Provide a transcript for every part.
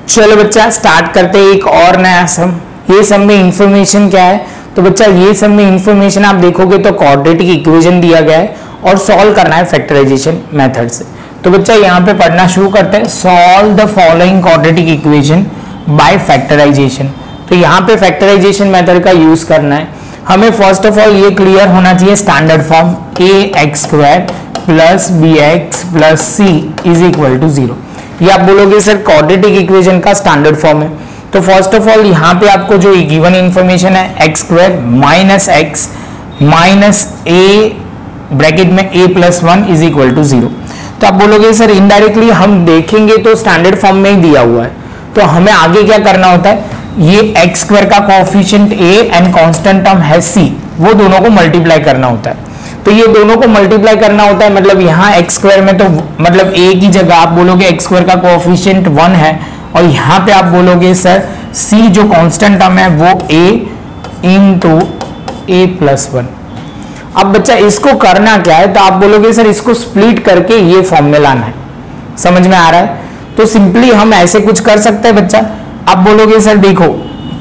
चलो बच्चा स्टार्ट करते हैं एक और नया सम। ये सम में इंफॉर्मेशन क्या है, तो बच्चा ये सम में इंफॉर्मेशन आप देखोगे तो क्वाड्रेटिक इक्वेशन दिया गया है और सॉल्व करना है फैक्टराइजेशन मेथड से। तो बच्चा यहाँ पे पढ़ना शुरू करते हैं। Solve the following quadratic equation by factorisation. तो यहाँ पे फैक्टराइजेशन मेथड का यूज करना है हमें। फर्स्ट ऑफ ऑल ये क्लियर होना चाहिए standard form ax² plus bx plus c is equal to 0। ये आप बोलोगे सर क्वाड्रेटिक इक्वेशन का स्टैंडर्ड फॉर्म है। तो फर्स्ट ऑफ ऑल यहाँ पे आपको जो गिवन इंफॉर्मेशन है x² minus x minus a bracket में a plus 1 is equal to 0। तो आप बोलोगे सर इनडायरेक्टली हम देखेंगे तो स्टैंडर्ड फॉर्म में ही दिया हुआ है, तो हमें आगे क्या करना होता है, ये x² का coefficient a and constant term है c, वो दोनों को मल्टीप्लाई करना होता है। तो ये दोनों को मल्टीप्लाई करना होता है, मतलब यहाँ x² में तो मतलब a की जगह आप बोलोगे x² का कोएफिशिएंट 1 है और यहाँ पे आप बोलोगे सर c जो कांस्टेंट टर्म है वो a इंटू a प्लस 1। अब बच्चा इसको करना क्या है, तो आप बोलोगे सर इसको स्प्लिट करके ये फॉर्म में लाना है। समझ में आ रहा है? तो सिंपली हम ऐसे कुछ कर सकते हैं बच्चा। आप बोलोगे सर देखो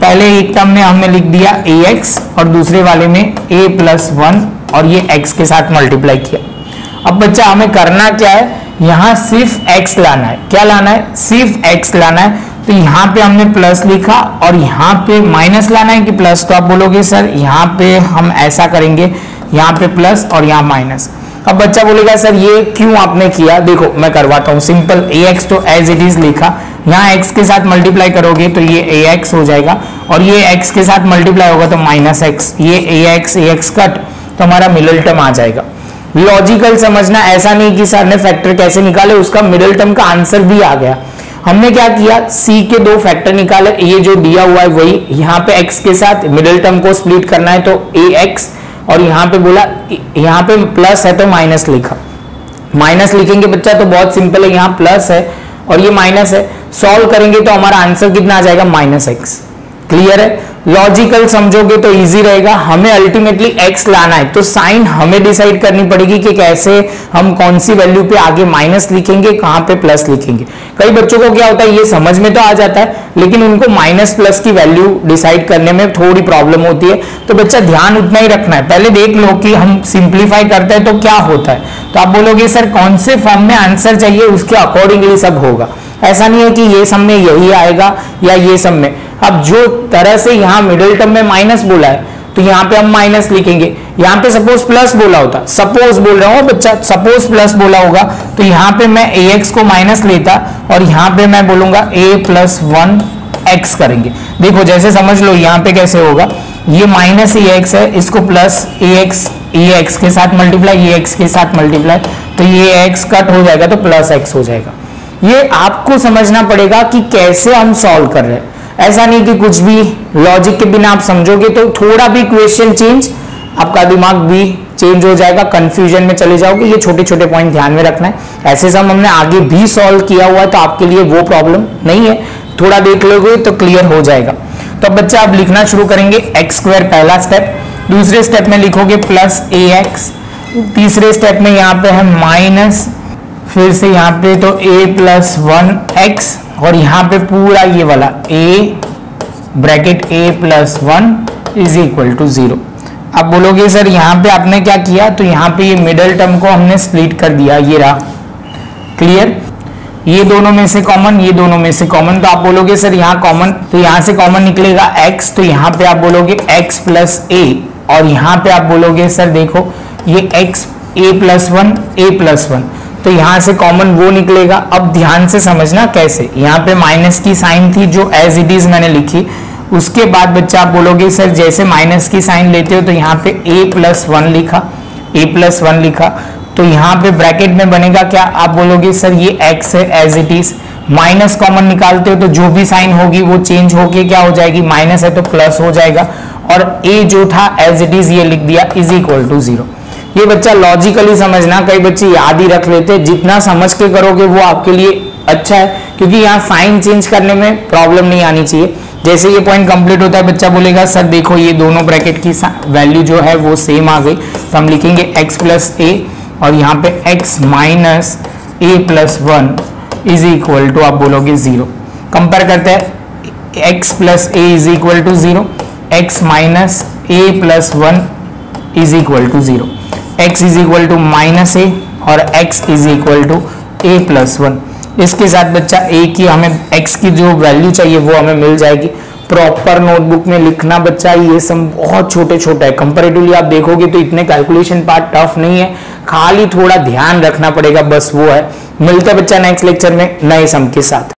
पहले एक टर्म में हमने लिख दिया ax और दूसरे वाले में a प्लस 1 और ये x के साथ मल्टीप्लाई किया। अब बच्चा हमें करना क्या है, यहाँ सिर्फ x लाना है। क्या लाना है? सिर्फ x लाना है। तो यहाँ पे हमने प्लस लिखा और यहाँ पे माइनस लाना है कि प्लस। तो आप बोलोगे सर यहाँ पे हम ऐसा करेंगे, यहाँ पे प्लस और यहाँ माइनस। अब बच्चा बोलेगा सर ये क्यों आपने किया, देखो मैं करवाता हूँ सिंपल। ax तो एज इट इज लिखा, यहाँ x के साथ मल्टीप्लाई करोगे तो ये ax हो जाएगा और ये x के साथ मल्टीप्लाई होगा तो माइनस x, ये ax कट तो हमारा मिडिल टर्म आ जाएगा। लॉजिकल समझना, ऐसा नहीं कि सर ने फैक्टर कैसे निकाले, उसका मिडिल टर्म का आंसर भी आ गया। हमने क्या किया, c के दो फैक्टर निकाले, ये जो दिया हुआ है वही, यहाँ पे x के साथ मिडिल टर्म को स्प्लिट करना है तो ax और यहाँ पे बोला यहाँ पे प्लस है तो माइनस लिखा। माइनस लिखेंगे बच्चा तो बहुत सिंपल है, यहाँ प्लस है और ये माइनस है, सॉल्व करेंगे तो हमारा आंसर कितना आ जाएगा, -x। क्लियर है? लॉजिकल समझोगे तो इजी रहेगा। हमें अल्टीमेटली x लाना है तो साइन हमें डिसाइड करनी पड़ेगी कि कैसे हम कौन सी वैल्यू पे आगे माइनस लिखेंगे, कहां पे प्लस लिखेंगे। कई बच्चों को क्या होता है, ये समझ में तो आ जाता है लेकिन उनको माइनस प्लस की वैल्यू डिसाइड करने में थोड़ी प्रॉब्लम होती है। तो बच्चा ध्यान उतना ही रखना है, पहले देख लो कि हम सिंप्लीफाई करते हैं तो क्या होता है। तो आप बोलोगे सर कौन से फॉर्म में आंसर चाहिए, उसके अकॉर्डिंगली सब होगा। ऐसा नहीं है कि ये सम में यही आएगा या ये सम में। अब जो तरह से यहाँ मिडिल टर्म में माइनस बोला है तो यहाँ पे हम माइनस लिखेंगे। यहाँ पे सपोज प्लस बोला होता, सपोज बोल रहा हूँ बच्चा, सपोज प्लस बोला होगा तो यहाँ पे मैं ax को माइनस लेता और यहाँ पे मैं बोलूंगा a प्लस 1x करेंगे। देखो जैसे समझ लो यहाँ पे कैसे होगा, ये माइनस ax है, इसको प्लस ax के साथ मल्टीप्लाई, ax के साथ मल्टीप्लाई, तो ये x कट हो जाएगा तो प्लस x हो जाएगा। ये आपको समझना पड़ेगा कि कैसे हम सॉल्व कर रहे हैं। ऐसा नहीं कि कुछ भी लॉजिक के बिना आप समझोगे तो थोड़ा भी क्वेश्चन चेंज, आपका दिमाग भी चेंज हो जाएगा, कंफ्यूजन में चले जाओगे। ये छोटे छोटे पॉइंट ध्यान में रखना है। ऐसे सम हमने आगे भी सॉल्व किया हुआ है तो आपके लिए वो प्रॉब्लम नहीं है, थोड़ा देख लोगे तो क्लियर हो जाएगा। तो बच्चा आप लिखना शुरू करेंगे x² पहला स्टेप, दूसरे स्टेप में लिखोगे प्लस ax, तीसरे स्टेप में यहाँ पे है माइनस, फिर से यहाँ पे तो a प्लस 1x और यहाँ पे पूरा ये वाला a bracket a plus 1 is equal to 0। अब बोलोगे सर यहाँ पे आपने क्या किया, तो यहाँ पे ये मिडिल टर्म को हमने स्प्लिट कर दिया, ये रहा। क्लियर? ये दोनों में से कॉमन, ये दोनों में से कॉमन, तो आप बोलोगे सर यहाँ कॉमन, तो यहाँ से कॉमन निकलेगा x, तो यहाँ पे आप बोलोगे x प्लस a और यहाँ पे आप बोलोगे सर देखो ये x a प्लस 1 तो यहाँ से कॉमन वो निकलेगा। अब ध्यान से समझना कैसे, यहाँ पे माइनस की साइन थी जो एज इट इज मैंने लिखी, उसके बाद बच्चा आप बोलोगे सर जैसे माइनस की साइन लेते हो तो यहाँ पे a प्लस 1 लिखा, तो यहाँ पे ब्रैकेट में बनेगा क्या, आप बोलोगे सर ये x है as it is, minus common निकालते हो तो जो भी साइन होगी वो चेंज होके क्या हो जाएगी, माइनस है तो प्लस हो जाएगा और a जो था एज इट इज ये लिख दिया इज इक्वल टू 0। ये बच्चा लॉजिकली समझना, कई बच्चे याद ही रख लेते, जितना समझ के करोगे वो आपके लिए अच्छा है क्योंकि यहाँ साइन चेंज करने में प्रॉब्लम नहीं आनी चाहिए। जैसे ये पॉइंट कंप्लीट होता है बच्चा बोलेगा सर देखो ये दोनों ब्रैकेट की वैल्यू जो है वो सेम आ गई, तो हम लिखेंगे x प्लस a और यहाँ पे x minus a plus 1 is equal to आप बोलोगे 0। कंपेयर करते हैं x plus A is equal to 0, x minus A plus 1 is equal to 0, x is equal to minus A और x is equal to A plus 1। इसके साथ बच्चा a की हमें x की जो वैल्यू चाहिए वो हमें मिल जाएगी। प्रॉपर नोटबुक में लिखना बच्चा, ये सब बहुत छोटे छोटे है, कंपैरेटिवली आप देखोगे तो इतने कैलकुलेशन पार्ट टफ नहीं है, खाली थोड़ा ध्यान रखना पड़ेगा, बस वो है। मिलता है बच्चा नेक्स्ट लेक्चर में नए सम के साथ।